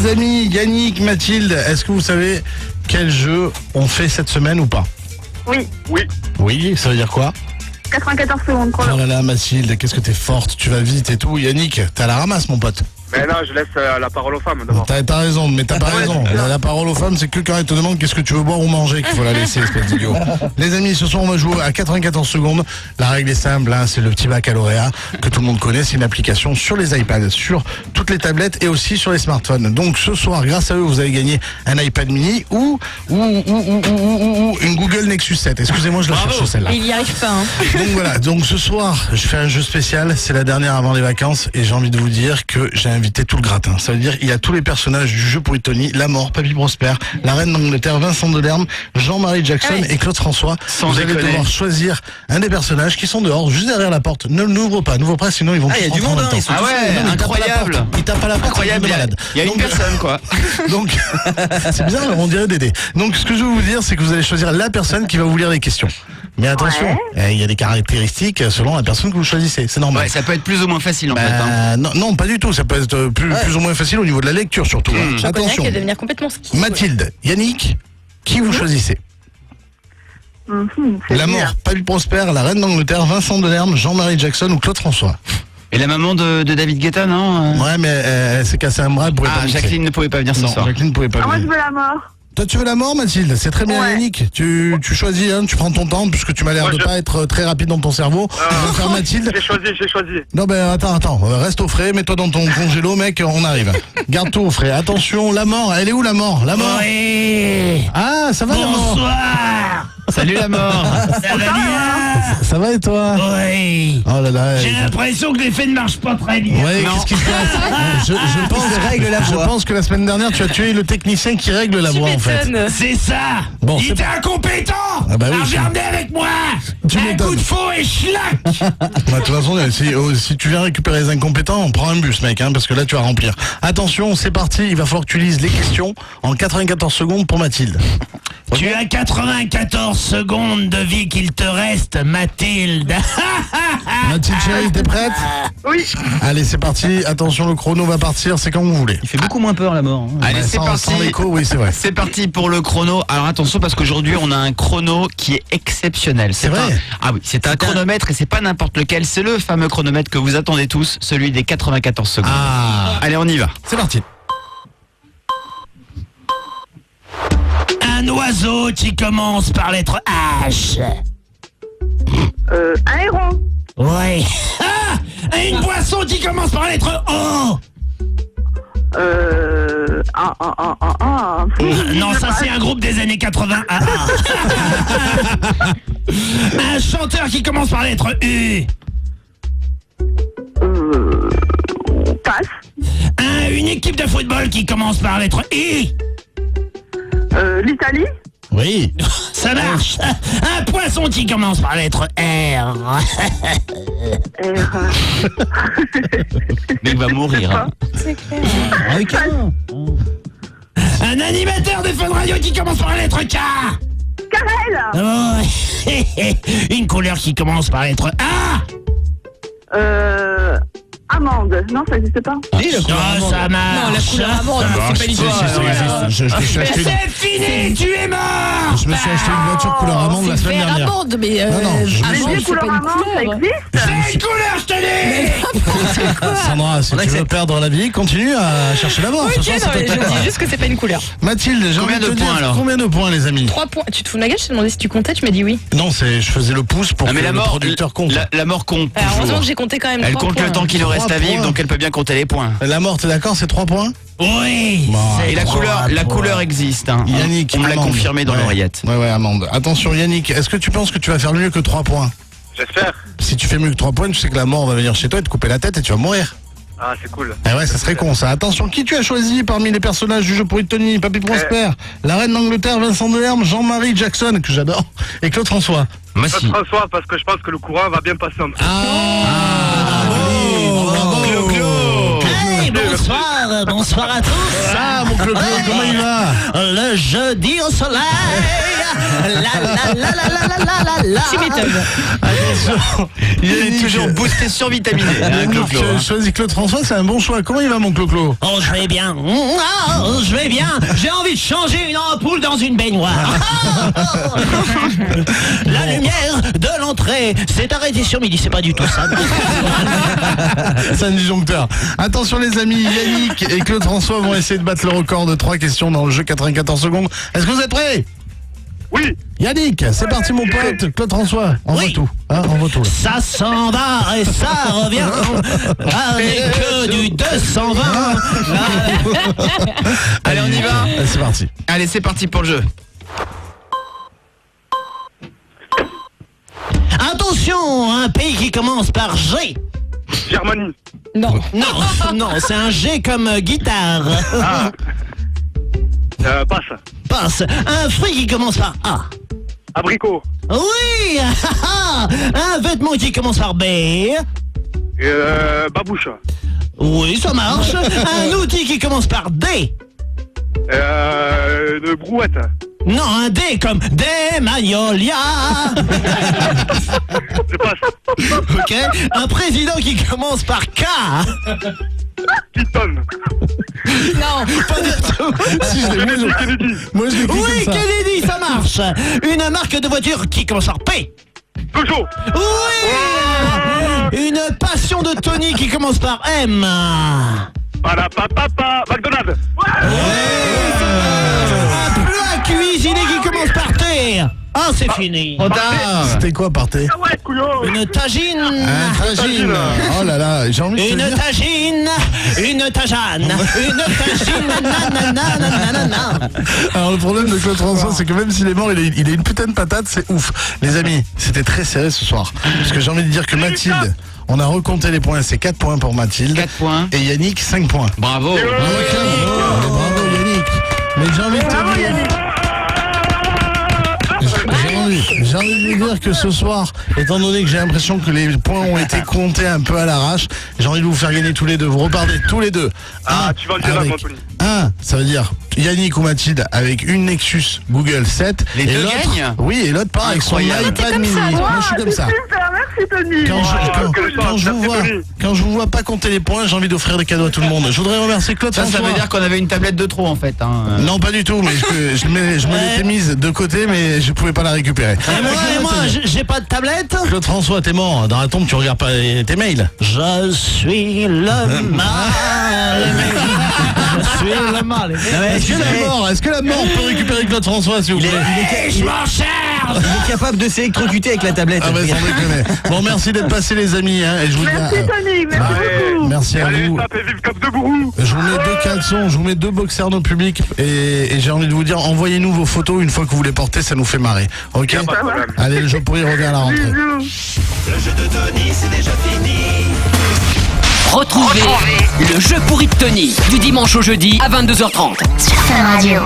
Les amis, Yannick, Mathilde, est-ce que vous savez quel jeu on fait cette semaine ou pas? Oui. Oui, ça veut dire quoi? 94 secondes, Oh là là, Mathilde, qu'est-ce que t'es forte, tu vas vite et tout. Yannick, t'es à la ramasse, mon pote. Mais non, je laisse la parole aux femmes d'abord. T'as raison, mais t'as pas raison. La parole aux femmes, c'est que quand elles te demandent qu'est-ce que tu veux boire ou manger qu'il faut la laisser, espèce d'idiot. Les amis, ce soir, on va jouer à 94 secondes. La règle est simple, hein, c'est le petit baccalauréat que tout le monde connaît. C'est une application sur les iPads, sur toutes les tablettes et aussi sur les smartphones. Donc ce soir, grâce à eux, vous allez gagner un iPad mini ou une Google Nexus 7. Excusez-moi, je la cherche celle-là. Il y arrive pas, hein. Donc voilà, donc ce soir, je fais un jeu spécial, c'est la dernière avant les vacances et j'ai envie de vous dire que j'ai invité tout le gratin. Ça veut dire il y a tous les personnages du jeu pour Tony, La Mort, Papy Prosper, la Reine d'Angleterre, Vincent Delerme, Jean-Marie Jackson et Claude François. Vous allez devoir choisir un des personnages qui sont dehors, juste derrière la porte. Ne l'ouvre pas, sinon ils vont tous rentrer en même temps. Ah ouais, incroyable. Ils tapent à la porte, Incroyable, il y a une personne quoi. Donc, c'est bizarre, on dirait Dédé. Donc, ce que je veux vous dire, c'est que vous allez choisir la personne qui va vous lire les questions. Mais attention, il y a des caractéristiques selon la personne que vous choisissez, c'est normal. Ouais, ça peut être plus ou moins facile en fait. Hein. Non, pas du tout, ça peut être plus ou moins facile au niveau de la lecture surtout. Attention, va devenir complètement ski. Mathilde, Yannick, qui vous choisissez? La Mort, Papy Prosper, la Reine d'Angleterre, Vincent Delerme, Jean-Marie Jackson ou Claude François? Et la maman de David Guetta, non? Ouais, mais elle s'est cassé un bras, elle pouvait pas mixer. Jacqueline ne pouvait pas venir ce soir. Jacqueline ne pouvait pas Moi, venir. je veux la mort. Toi, tu veux La Mort, Mathilde? C'est très bien, Yannick. Tu choisis, hein, tu prends ton temps, puisque tu m'as l'air de pas être très rapide dans ton cerveau. On va faire Mathilde. J'ai choisi. Non, attends, reste au frais, mets-toi dans ton congélo, mec, on arrive. Garde tout au frais. Attention, La Mort, elle est où La Mort? La Mort. Oui. Ah, ça va La Mort? Bonsoir. Salut La Mort. Ça va bien? Ça va et toi? Oui. Oh là là. J'ai l'impression que l'effet ne marche pas très bien. Ouais, qu'est-ce qui se passe? Je pense que la semaine dernière, tu as tué le technicien qui règle la voix, en fait. C'est ça. Bon, il était incompétent. Ah bah oui, regardez avec moi. Tu Un m'étonnes. coup de faux et schlac. De toute façon, si tu viens récupérer les incompétents, on prend un bus, mec, hein, parce que là, tu vas remplir. Attention, c'est parti, il va falloir que tu lises les questions en 94 secondes pour Mathilde. Tu as 94 secondes de vie qu'il te reste, Mathilde. Mathilde chérie, t'es prête? Oui. Allez, c'est parti. Attention, le chrono va partir, c'est quand vous voulez. Il fait beaucoup moins peur La Mort. Hein. Allez, c'est parti. Sans l'écho, oui, c'est vrai. C'est parti pour le chrono. Alors attention parce qu'aujourd'hui on a un chrono qui est exceptionnel. C'est vrai. C'est un chronomètre et c'est pas n'importe lequel. C'est le fameux chronomètre que vous attendez tous, celui des 94 secondes. Allez, on y va. C'est parti. Un oiseau qui commence par lettre H. Un héron. Oui. Une boisson qui commence par lettre O. Non, ça c'est un groupe des années 80. Un chanteur qui commence par lettre U. Passe. Une équipe de football qui commence par lettre I. L'Italie. Oui. Ça marche. Un poisson qui commence par lettre R. Mais il va mourir. Hein. C'est clair. Un animateur de Fun Radio qui commence par la lettre K. Karel. Oh. Une couleur qui commence par la lettre A. Amande. Non, ça n'existe pas. Ça marche. Non, la couleur amande, c'est pas une C'est fini, tu es mort. Je me suis acheté une voiture couleur amande la semaine dernière. amande, mais Non, je me amande, suis- Les couleurs amandes, ça existe. C'est une couleur, je te dis. Sandra, si tu veux perdre la vie, continue à chercher la mort. Ok, Ce soir, non, ça mais te je plaît. dis juste que c'est pas une couleur. Mathilde, j'ai envie Combien de te de points, dire alors combien de points, les amis? 3 points. Tu te fous de ma gueule? Je t'ai demandé si tu comptais, tu m'as dit oui. Non, je faisais le pouce pour que mais le producteur compte. La Mort compte. Alors, heureusement toujours. que j'ai compté quand même. Elle 3 compte points. le temps qu'il nous reste 3 à vivre, points. donc elle peut bien compter les points. La Mort, t'es d'accord, c'est 3 points? Oui. Bon, Et la couleur existe. Hein. Yannick, on me l'a amande. confirmé dans Ouais. l'oreillette. Ouais, amande. Attention, Yannick, est-ce que tu penses que tu vas faire mieux que 3 points? J'espère. Si tu fais mieux que 3 points, tu sais que la mort va venir chez toi et te couper la tête et tu vas mourir. Ah, c'est cool. Eh ouais, ça serait con ça. Attention, qui tu as choisi parmi les personnages du jeu pour Tony? Papy Prosper, la Reine d'Angleterre, Vincent Delerme, Jean-Marie Jackson, que j'adore, et Claude François. François, parce que je pense que le courant va bien passer entre Hey, bonsoir à tous. Ah, mon Claude, comment il va? Le jeudi au soleil. Tu m'étonnes. Attention, Il est Yannick, toujours boosté, survitaminé. Hein, Yannick, Clo-Clo, hein. choisis Claude François, c'est un bon choix. Comment il va, mon Clo-Clo? Oh, je vais bien. Oh, je vais bien. J'ai envie de changer une ampoule dans une baignoire. La lumière de l'entrée s'est arrêtée sur midi. C'est pas du tout ça. C'est un disjoncteur. Attention les amis, Yannick et Claude François vont essayer de battre le record de 3 questions dans le jeu 94 secondes. Est-ce que vous êtes prêts? Oui. Yannick, c'est parti mon pote. Claude François, on voit tout. Hein, on voit tout. Là. Ça s'en va et ça revient. Avec que du 220. Allez, on y va. C'est parti. Allez, c'est parti pour le jeu. Attention, un pays qui commence par G. Germanie. Non. Non, c'est un G comme guitare. Ah. Passe. Passe. Un fruit qui commence par A. Abricot. Oui. Un vêtement qui commence par B. Babouche. Oui, ça marche. Un outil qui commence par D. Une brouette. Non, un D comme des Magnolia. Je passe. Ok. Un président qui commence par K. Clinton. Non. Pas du tout. Si, Kennedy. moi je l'ai pris Oui, comme ça. Kennedy, ça marche. Une marque de voiture qui commence par P. Peugeot. Oui. Une passion de Tony qui commence par M. Papa. McDonald's. Un plat cuisiné qui commence par T. Ah, c'est fini. Trop tard. C'était quoi par T? Ah ouais, couillon. Une tagine. Un tagine. Oh là là, j'ai envie de te Une dire. tagine, une tajane, une tagine, nanana. Alors le problème de Claude François, c'est que même s'il est mort, il a une putain de patate, c'est ouf. Les amis, c'était très serré ce soir. Parce que j'ai envie de dire que Mathilde, on a recompté les points, c'est 4 points pour Mathilde. 4 points. Et Yannick, 5 points. Bravo. Bravo Yannick. Mais j'ai envie de te dire. J'ai envie de vous dire que ce soir, étant donné que j'ai l'impression que les points ont été comptés un peu à l'arrache, j'ai envie de vous faire gagner tous les deux. Vous repartez tous les deux. Ah, tu vas le dire avec Anthony. ça veut dire Yannick ou Mathilde avec une Nexus Google 7. Les et deux l'autre, gagnent. oui, et l'autre part avec son Incroyable. iPad mini. Moi, je suis comme ça. Super, merci Tony. Quand je vous vois pas compter les points, j'ai envie d'offrir des cadeaux à tout le monde. Je voudrais remercier Claude Ça François. veut dire qu'on avait une tablette de trop en fait. Hein. Non, pas du tout, mais je me l'étais mise de côté, mais je pouvais pas la récupérer. Et moi, j'ai pas de tablette. Claude François, t'es mort. Dans la tombe, tu regardes pas tes mails. Je suis le mal. Je suis le mal. Est-ce que la mort peut récupérer Claude François, s'il vous plaît? Je m'en cherche. Il est capable de s'électrocuter avec la tablette. Ah bah, sans déconner. Bon, merci d'être passé, les amis. Hein, et je vous dis, Merci Tony, merci beaucoup. merci à Allez, vous. tape et vive Cap de Bourou. Je vous mets 2 caleçons, je vous mets 2 boxers dans public et j'ai envie de vous dire, envoyez-nous vos photos une fois que vous les portez, ça nous fait marrer. Ok? Pas de problème. Allez, le jeu pourri revient à la rentrée. Bisous. Retrouvez le jeu pourri de Tony du dimanche au jeudi à 22h30. Sur Fun Radio.